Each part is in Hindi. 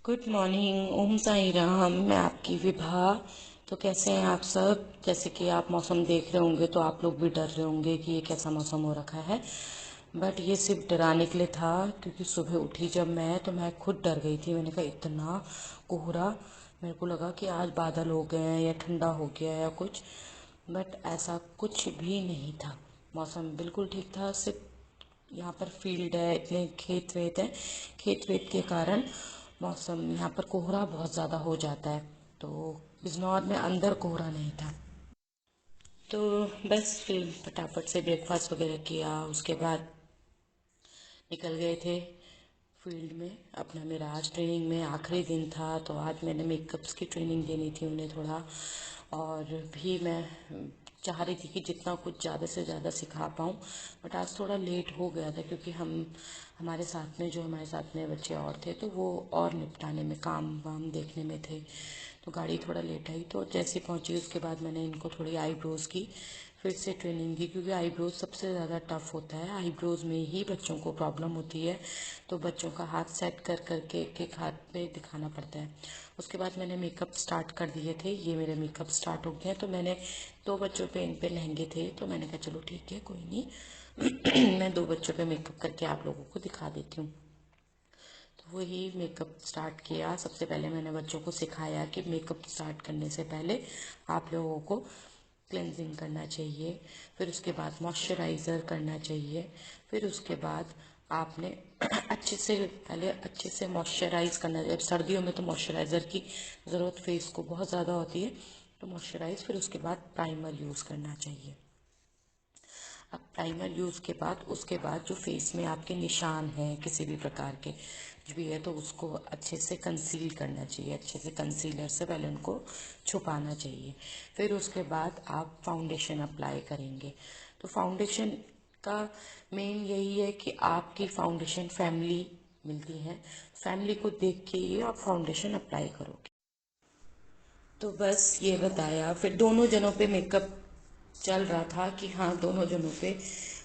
Good morning. ओम साई राम। मैं आपकी विभा। तो कैसे हैं आप सब? जैसे कि आप मौसम देख रहे होंगे तो आप लोग भी डर रहे होंगे कि ये कैसा मौसम हो रखा है। बट ये सिर्फ डराने के लिए था, क्योंकि सुबह उठी जब मैं तो मैं खुद डर गई थी। मैंने कहा इतना कोहरा, मेरे को लगा कि आज बादल हो गए हैं या ठंडा हो गया है या कुछ। बट ऐसा कुछ भी नहीं था। मौसम बिल्कुल ठीक था। सिर्फ यहाँ पर फील्ड है, इतने खेत वेत है। खेत वेत के कारण मौसम यहाँ पर कोहरा बहुत ज़्यादा हो जाता है। तो बिजनौर में अंदर कोहरा नहीं था। तो बस फिर फटाफट से ब्रेकफास्ट वगैरह किया, उसके बाद निकल गए थे फील्ड में। अपना मेरा आज ट्रेनिंग में आखिरी दिन था, तो आज मैंने मेकअप्स की ट्रेनिंग देनी थी उन्हें थोड़ा। और भी मैं चाह रही थी कि जितना कुछ ज़्यादा से ज़्यादा सिखा पाऊँ। बट आज थोड़ा लेट हो गया था, क्योंकि हमारे साथ में जो हमारे साथ में बच्चे और थे, तो वो और निपटाने में, काम वाम देखने में थे। तो गाड़ी थोड़ा लेट आई। तो जैसे पहुंची उसके बाद मैंने इनको थोड़ी आईब्रोज़ की फिर से ट्रेनिंग दी, क्योंकि आईब्रोज सबसे ज़्यादा टफ होता है। आईब्रोज में ही बच्चों को प्रॉब्लम होती है। तो बच्चों का हाथ सेट कर करके एक एक हाथ पे दिखाना पड़ता है। उसके बाद मैंने मेकअप स्टार्ट कर दिए थे। ये मेरे मेकअप स्टार्ट हो गए हैं। तो मैंने दो बच्चों पे इन पे लहंगे थे, तो मैंने कहा चलो ठीक है, कोई नहीं मैं दो बच्चों पे मेकअप करके आप लोगों को दिखा देती हूँ। तो वही मेकअप स्टार्ट किया। सबसे पहले मैंने बच्चों को सिखाया कि मेकअप स्टार्ट करने से पहले आप लोगों को क्लेंजिंग करना चाहिए, फिर उसके बाद मॉइस्चराइज़र करना चाहिए, फिर उसके बाद आपने अच्छे से पहले अच्छे से मॉइस्चराइज करना चाहिए। सर्दियों में तो मॉइस्चराइज़र की ज़रूरत फेस को बहुत ज़्यादा होती है। तो मॉइस्चराइज, फिर उसके बाद प्राइमर यूज़ करना चाहिए। अब प्राइमर यूज़ के बाद उसके बाद जो फेस में आपके निशान हैं किसी भी प्रकार के कुछ भी है, तो उसको अच्छे से कंसील करना चाहिए। अच्छे से कंसीलर से पहले उनको छुपाना चाहिए। फिर उसके बाद आप फाउंडेशन अप्लाई करेंगे। तो फाउंडेशन का मेन यही है कि आपकी फाउंडेशन फैमिली मिलती है, फैमिली को देख के ही आप फाउंडेशन अप्लाई करोगे। तो बस ये बताया। फिर दोनों जनों पे मेकअप चल रहा था कि हाँ, दोनों जनों पे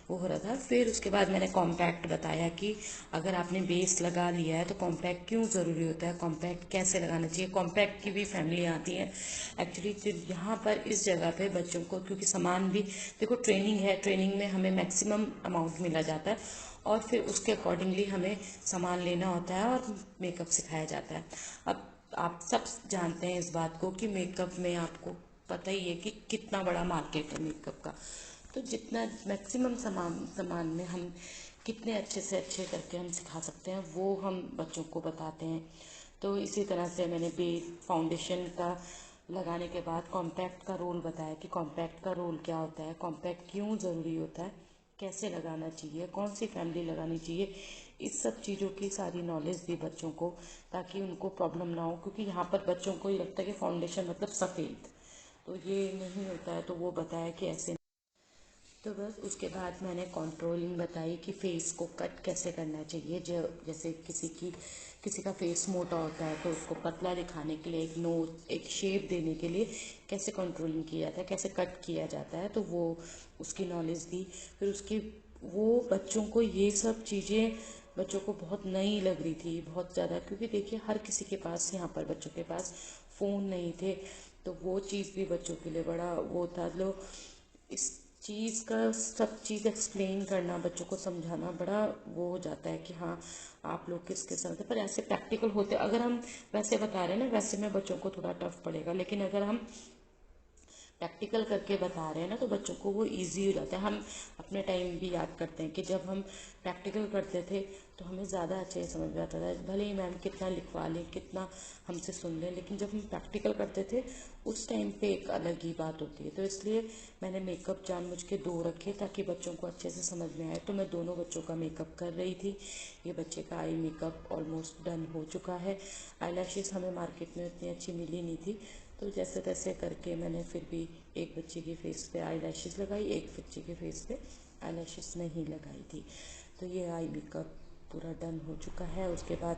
वो हो रहा था। फिर उसके बाद मैंने कॉम्पैक्ट बताया कि अगर आपने बेस लगा लिया है तो कॉम्पैक्ट क्यों ज़रूरी होता है, कॉम्पैक्ट कैसे लगाना चाहिए। कॉम्पैक्ट की भी फैमिली आती है एक्चुअली। यहाँ पर इस जगह पे बच्चों को, क्योंकि सामान भी देखो, ट्रेनिंग है, ट्रेनिंग में हमें मैक्सिमम अमाउंट मिला जाता है, और फिर उसके अकॉर्डिंगली हमें सामान लेना होता है और मेकअप सिखाया जाता है। अब आप सब जानते हैं इस बात को कि मेकअप में आपको पता ही है कि कितना बड़ा मार्केट है मेकअप का। तो जितना मैक्सिमम सामान सामान में हम कितने अच्छे से अच्छे करके हम सिखा सकते हैं, वो हम बच्चों को बताते हैं। तो इसी तरह से मैंने बेस फाउंडेशन का लगाने के बाद कॉम्पैक्ट का रोल बताया कि कॉम्पैक्ट का रोल क्या होता है, कॉम्पैक्ट क्यों ज़रूरी होता है, कैसे लगाना चाहिए, कौन सी फैमिली लगानी चाहिए। इस सब चीज़ों की सारी नॉलेज दी बच्चों को, ताकि उनको प्रॉब्लम ना हो। क्योंकि यहाँ पर बच्चों को ये लगता है कि फाउंडेशन मतलब सफ़ेद, तो ये नहीं होता है। तो वो बताया कि ऐसे। तो बस उसके बाद मैंने कंट्रोलिंग बताई कि फेस को कट कैसे करना चाहिए। जो जैसे किसी का फेस मोटा होता है, तो उसको पतला दिखाने के लिए, एक नोज, एक शेप देने के लिए कैसे कंट्रोलिंग किया जाता है, कैसे कट किया जाता है, तो वो उसकी नॉलेज दी। फिर उसकी वो बच्चों को ये सब चीज़ें बच्चों को बहुत नई लग रही थी, बहुत ज़्यादा। क्योंकि देखिए, हर किसी के पास, यहाँ पर बच्चों के पास फ़ोन नहीं थे, तो वो चीज़ भी बच्चों के लिए बड़ा वो था। लो, इस चीज़ का सब चीज़ एक्सप्लेन करना, बच्चों को समझाना बड़ा वो हो जाता है कि हाँ, आप लोग किसके साथ हैं। पर ऐसे प्रैक्टिकल होते, अगर हम वैसे बता रहे हैं ना, वैसे में बच्चों को थोड़ा टफ पड़ेगा। लेकिन अगर हम प्रैक्टिकल करके बता रहे हैं ना, तो बच्चों को वो इजी हो जाता है। हम अपने टाइम भी याद करते हैं कि जब हम प्रैक्टिकल करते थे तो हमें ज़्यादा अच्छे से समझ में आता था। भले ही मैम कितना लिखवा लें, कितना हमसे सुन लें, लेकिन जब हम प्रैक्टिकल करते थे उस टाइम पे एक अलग ही बात होती है। तो इसलिए मैंने मेकअप जानबूझ के दो रखे, ताकि बच्चों को अच्छे से समझ में आए। तो मैं दोनों बच्चों का मेकअप कर रही थी। ये बच्चे का आई मेकअप ऑलमोस्ट डन हो चुका है। आई लैशेज़ हमें मार्केट में इतनी अच्छी मिली नहीं थी, तो जैसे तैसे करके मैंने फिर भी एक बच्चे के फेस पे आई लैशेज़ लगाई, एक बच्चे के फेस पे आई लैशेज़ नहीं लगाई थी। तो ये आई मेकअप पूरा डन हो चुका है। उसके बाद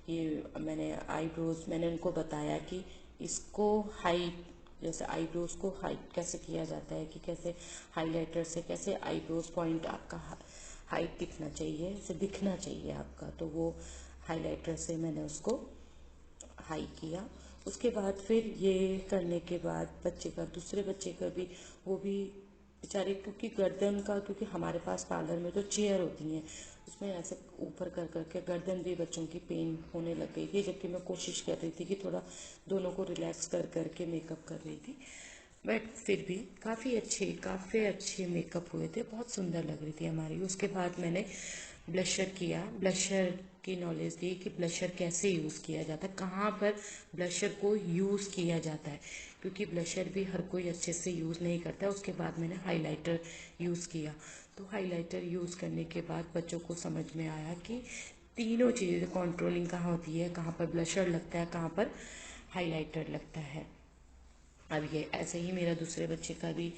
ये मैंने आईब्रोज, मैंने उनको बताया कि इसको हाइट, जैसे आईब्रोज को हाइट कैसे किया जाता है, कि कैसे हाइलाइटर से कैसे आईब्रोज पॉइंट आपका हाइट दिखना चाहिए, ऐसे दिखना चाहिए आपका। तो वो हाइलाइटर से मैंने उसको हाई किया। उसके बाद फिर ये करने के बाद बच्चे का, दूसरे बच्चे का भी, वो भी बेचारे, क्योंकि गर्दन का, क्योंकि हमारे पास पार्लर में तो चेयर होती हैं, उसमें ऐसे ऊपर कर करके गर्दन भी बच्चों की पेन होने लग गई थी, जबकि मैं कोशिश कर रही थी कि थोड़ा दोनों को रिलैक्स कर करके मेकअप कर रही थी। बट फिर भी काफ़ी अच्छे मेकअप हुए थे, बहुत सुंदर लग रही थी हमारी। उसके बाद मैंने ब्लशर किया, ब्लशर की नॉलेज दी कि ब्लशर कैसे यूज़ किया जाता है, कहाँ पर ब्लशर को यूज़ किया जाता है, क्योंकि ब्लशर भी हर कोई अच्छे से यूज़ नहीं करता है। उसके बाद मैंने हाइलाइटर यूज़ किया। तो हाइलाइटर यूज़ करने के बाद बच्चों को समझ में आया कि तीनों चीज़ें कंट्रोलिंग कहाँ होती है, कहाँ पर ब्लशर लगता है, कहाँ पर हाइलाइटर लगता है। अब ये ऐसे ही मेरा दूसरे बच्चे का भी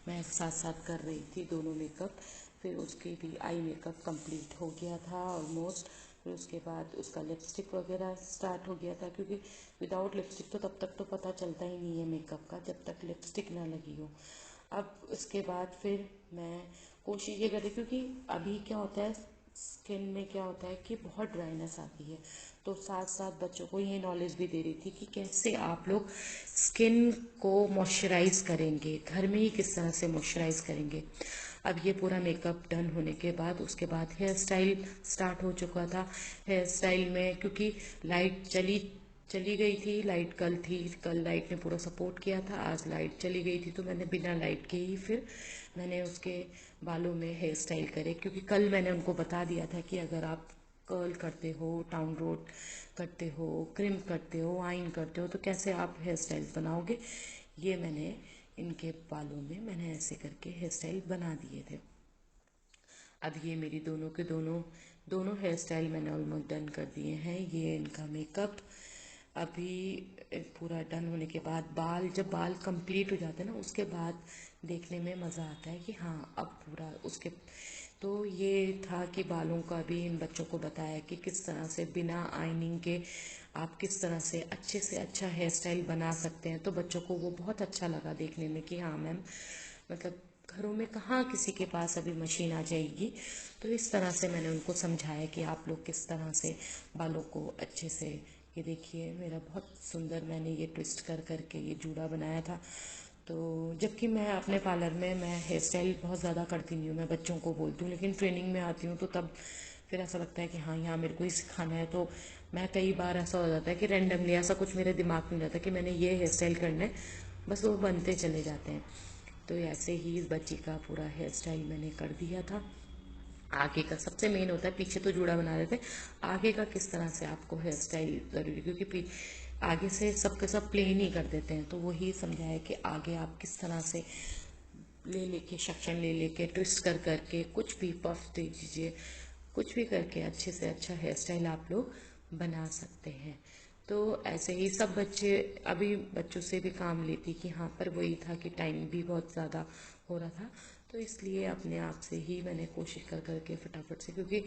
मैं साथ साथ कर रही थी दोनों मेकअप। फिर उसके भी आई मेकअप कंप्लीट हो गया था ऑलमोस्ट। फिर उसके बाद उसका लिपस्टिक वगैरह स्टार्ट हो गया था, क्योंकि विदाउट लिपस्टिक तो तब तक तो पता चलता ही नहीं है मेकअप का, जब तक लिपस्टिक ना लगी हो। अब उसके बाद फिर मैं कोशिश ये कर रही, क्योंकि अभी क्या होता है, स्किन में क्या होता है कि बहुत ड्राइनेस आती है, तो साथ साथ बच्चों को ये नॉलेज भी दे रही थी कि कैसे आप लोग स्किन को मॉइस्चराइज करेंगे, घर में ही किस तरह से मॉइस्चराइज करेंगे। अब ये पूरा मेकअप डन होने के बाद उसके बाद हेयर स्टाइल स्टार्ट हो चुका था। हेयर स्टाइल में क्योंकि लाइट चली चली गई थी, लाइट कल थी, कल लाइट ने पूरा सपोर्ट किया था, आज लाइट चली गई थी, तो मैंने बिना लाइट के ही फिर मैंने उसके बालों में हेयर स्टाइल करे, क्योंकि कल मैंने उनको बता दिया था कि अगर आप कर्ल करते हो, टाउन रोड करते हो, क्रिम करते हो, आइन करते हो, तो कैसे आप हेयर स्टाइल बनाओगे। ये मैंने इनके बालों में मैंने ऐसे करके हेयर स्टाइल बना दिए थे। अब ये मेरी दोनों के दोनों दोनों हेयर स्टाइल मैंने ऑलमोस्ट डन कर दिए हैं। ये इनका मेकअप अभी पूरा डन होने के बाद, जब बाल कंप्लीट हो जाते हैं ना, उसके बाद देखने में मज़ा आता है कि हाँ अब पूरा उसके। तो ये था कि बालों का भी इन बच्चों को बताया कि किस तरह से बिना आइनिंग के आप किस तरह से अच्छा हेयर स्टाइल बना सकते हैं। तो बच्चों को वो बहुत अच्छा लगा देखने में कि हाँ मैम, मतलब घरों में कहाँ किसी के पास अभी मशीन आ जाएगी। तो इस तरह से मैंने उनको समझाया कि आप लोग किस तरह से बालों को अच्छे से, ये देखिए मेरा बहुत सुंदर मैंने ये ट्विस्ट कर करके ये जूड़ा बनाया था। तो जबकि मैं अपने पार्लर में मैं हेयर स्टाइल बहुत ज़्यादा करती नहीं हूँ, मैं बच्चों को बोलती हूँ, लेकिन ट्रेनिंग में आती हूँ तो तब फिर ऐसा लगता है कि हाँ यहाँ मेरे को ही सिखाना है। तो मैं कई बार ऐसा हो जाता है कि रैंडमली ऐसा कुछ मेरे दिमाग में रहता है कि मैंने ये हेयर स्टाइल करना है, बस वो बनते चले जाते हैं। तो ऐसे ही इस बच्ची का पूरा हेयर स्टाइल मैंने कर दिया था। आगे का सबसे मेन होता है, पीछे तो जूड़ा बना रहे थे, आगे का किस तरह से आपको हेयर स्टाइल जरूरी, क्योंकि आगे से सबके सब प्लेन ही कर देते हैं। तो वही समझाया कि आगे आप किस तरह से ले लेके, सेक्शन ले लेके, ट्विस्ट कर करके, कुछ भी पफ दे दीजिए, कुछ भी करके अच्छे से अच्छा हेयर स्टाइल आप लोग बना सकते हैं। तो ऐसे ही सब बच्चे, अभी बच्चों से भी काम लेती कि हाँ, पर वही था कि टाइम भी बहुत ज़्यादा हो रहा था, तो इसलिए अपने आप से ही मैंने कोशिश कर करके फटाफट से, क्योंकि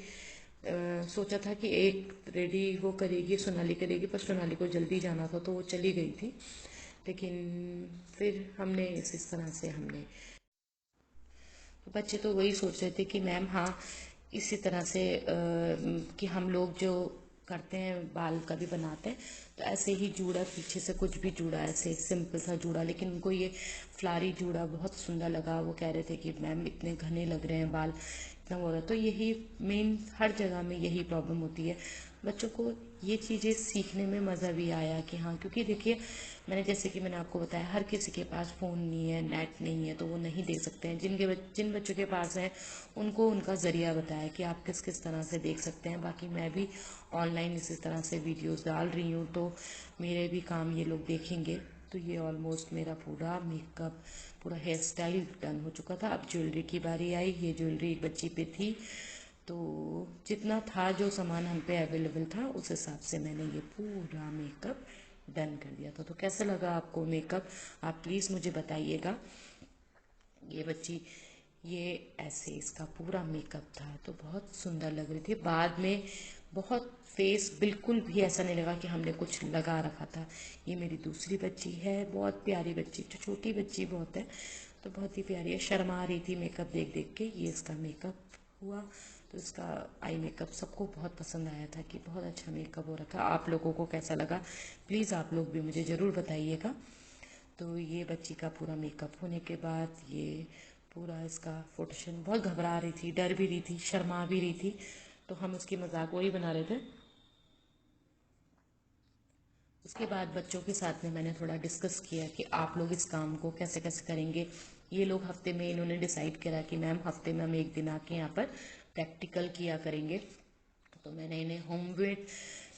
सोचा था कि एक रेडी वो करेगी, सोनाली करेगी, पर सोनाली को जल्दी जाना था तो वो चली गई थी। लेकिन फिर हमने इस तरह से हमने, तो बच्चे तो वही सोच रहे थे कि मैम हाँ, इसी तरह से कि हम लोग जो करते हैं बाल का भी बनाते हैं, तो ऐसे ही जूड़ा, पीछे से कुछ भी जूड़ा, ऐसे सिंपल सा जूड़ा, लेकिन उनको ये फ्लारी जूड़ा बहुत सुंदर लगा। वो कह रहे थे कि मैम इतने घने लग रहे हैं बाल, इतना हो रहा है। तो यही मेन, हर जगह में यही प्रॉब्लम होती है। बच्चों को ये चीज़ें सीखने में मज़ा भी आया कि हाँ, क्योंकि देखिए मैंने, जैसे कि मैंने आपको बताया, हर किसी के पास फ़ोन नहीं है, नेट नहीं है, तो वो नहीं देख सकते हैं। जिन बच्चों के पास है उनको उनका ज़रिया बताया कि आप किस किस तरह से देख सकते हैं। बाकी मैं भी ऑनलाइन इसी तरह से वीडियोस डाल रही हूँ, तो मेरे भी काम ये लोग देखेंगे। तो ये ऑलमोस्ट मेरा पूरा मेकअप, पूरा हेयर स्टाइल डन हो चुका था। अब ज्वेलरी की बारी आई। ये ज्वेलरी एक बच्ची पे थी, तो जितना था, जो सामान हम पे अवेलेबल था, उस हिसाब से मैंने ये पूरा मेकअप डन कर दिया था। तो कैसा लगा आपको मेकअप, आप प्लीज़ मुझे बताइएगा। ये बच्ची, ये ऐसे इसका पूरा मेकअप था, तो बहुत सुंदर लग रही थी। बाद में बहुत फेस बिल्कुल भी ऐसा नहीं लगा कि हमने कुछ लगा रखा था। ये मेरी दूसरी बच्ची है, बहुत प्यारी बच्ची, जो छोटी बच्ची बहुत है, तो बहुत ही प्यारी है, शर्मा रही थी मेकअप देख देख के। ये इसका मेकअप हुआ। तो इसका आई मेकअप सबको बहुत पसंद आया था कि बहुत अच्छा मेकअप हो रखा। आप लोगों को कैसा लगा प्लीज़ आप लोग भी मुझे ज़रूर बताइएगा। तो ये बच्ची का पूरा मेकअप होने के बाद ये पूरा इसका फोटोशन, बहुत घबरा रही थी, डर भी रही थी, शर्मा भी रही थी, तो हम उसकी मजाक वही बना रहे थे। उसके बाद बच्चों के साथ में मैंने थोड़ा डिस्कस किया कि आप लोग इस काम को कैसे कैसे करेंगे। ये लोग हफ्ते में, इन्होंने डिसाइड करा कि मैम हफ्ते में हम एक दिन आके यहाँ पर प्रैक्टिकल किया करेंगे। तो मैंने इन्हें होममेड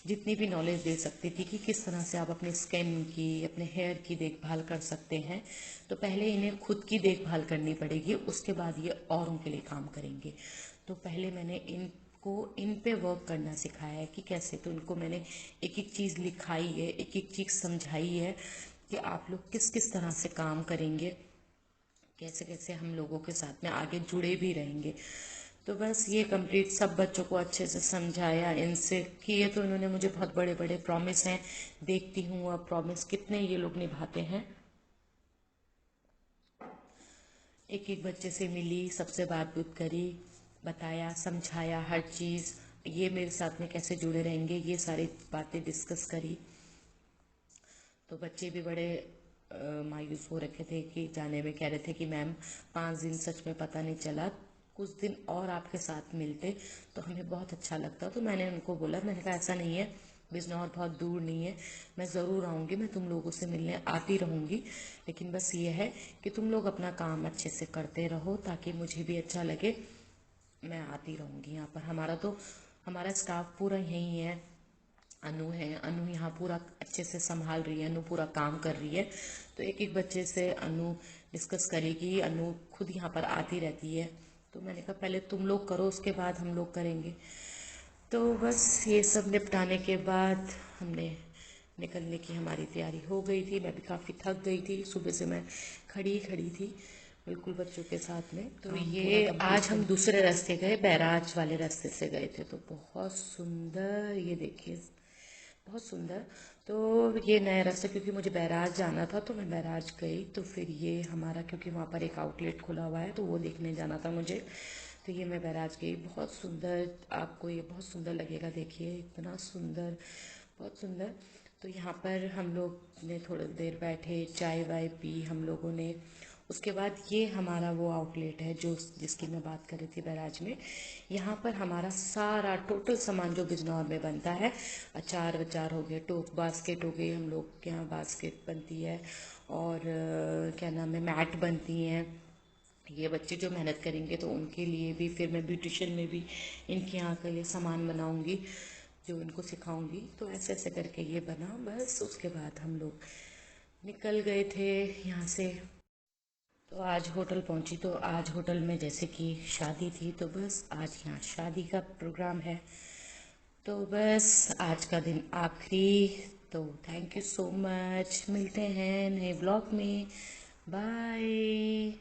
जितनी भी नॉलेज दे सकती थी कि किस तरह से आप अपनी स्किन की, अपने हेयर की देखभाल कर सकते हैं। तो पहले इन्हें खुद की देखभाल करनी पड़ेगी, उसके बाद ये औरों के लिए काम करेंगे। तो पहले मैंने इनको इन पे वर्क करना सिखाया है कि कैसे। तो इनको मैंने एक एक चीज़ लिखाई है, एक एक चीज़ समझाई है कि आप लोग किस किस तरह से काम करेंगे, कैसे कैसे हम लोगों के साथ में आगे जुड़े भी रहेंगे। तो बस ये कंप्लीट सब बच्चों को अच्छे से समझाया, इनसे किए। तो इन्होंने मुझे बहुत बड़े बड़े प्रॉमिस हैं, देखती हूँ अब प्रॉमिस कितने ये लोग निभाते हैं। एक एक बच्चे से मिली, सबसे बात करी, बताया, समझाया हर चीज़, ये मेरे साथ में कैसे जुड़े रहेंगे, ये सारी बातें डिस्कस करी। तो बच्चे भी बड़े मायूस हो रखे थे कि जाने में, कह रहे थे कि मैम 5 दिन सच में पता नहीं चला, कुछ दिन और आपके साथ मिलते तो हमें बहुत अच्छा लगता। तो मैंने उनको बोला, मैंने कहा ऐसा नहीं है, बिजनौर बहुत दूर नहीं है, मैं ज़रूर आऊँगी, मैं तुम लोगों से मिलने आती रहूँगी, लेकिन बस ये है कि तुम लोग अपना काम अच्छे से करते रहो ताकि मुझे भी अच्छा लगे। मैं आती रहूँगी यहाँ पर। हमारा स्टाफ पूरा यहीं है। अनु है, अनु यहाँ पूरा अच्छे से संभाल रही है, अनु पूरा काम कर रही है। तो एक एक बच्चे से अनु डिस्कस करेगी, अनु खुद यहाँ पर आती रहती है। तो मैंने कहा पहले तुम लोग करो, उसके बाद हम लोग करेंगे। तो बस ये सब निपटाने के बाद हमने निकलने की हमारी तैयारी हो गई थी। मैं भी काफ़ी थक गई थी, सुबह से मैं खड़ी खड़ी थी बिल्कुल बच्चों के साथ में। तो ये आज हम दूसरे रास्ते गए, बैराज वाले रास्ते से गए थे। तो बहुत सुंदर, ये देखिए बहुत सुंदर। तो ये नया रास्ता, क्योंकि मुझे बैराज जाना था तो मैं बैराज गई। तो फिर ये हमारा, क्योंकि वहाँ पर एक आउटलेट खुला हुआ है तो वो देखने जाना था मुझे। तो ये मैं बैराज गई, बहुत सुंदर, आपको ये बहुत सुंदर लगेगा, देखिए इतना सुंदर, बहुत सुंदर। तो यहाँ पर हम लोग ने थोड़ी देर बैठे, चाय वाय पी हम लोगों ने। उसके बाद ये हमारा वो आउटलेट है जो जिसकी मैं बात कर रही थी बैराज में। यहाँ पर हमारा सारा टोटल सामान जो बिजनौर में बनता है, अचार वचार हो गए, टोक बास्केट हो गई, हम लोग के यहाँ बास्केट बनती है, और क्या नाम है, मैट बनती हैं। ये बच्चे जो मेहनत करेंगे तो उनके लिए भी, फिर मैं ब्यूटिशियन में भी इनके यहाँ का ये सामान बनाऊंगी जो इनको सिखाऊंगी। तो ऐसे ऐसे करके ये बना। बस उसके बाद हम लोग निकल गए थे यहाँ से। तो आज होटल पहुंची, तो आज होटल में जैसे कि शादी थी, तो बस आज यहाँ शादी का प्रोग्राम है। तो बस आज का दिन आखिरी। तो थैंक यू सो मच, मिलते हैं नए ब्लॉग में, बाय।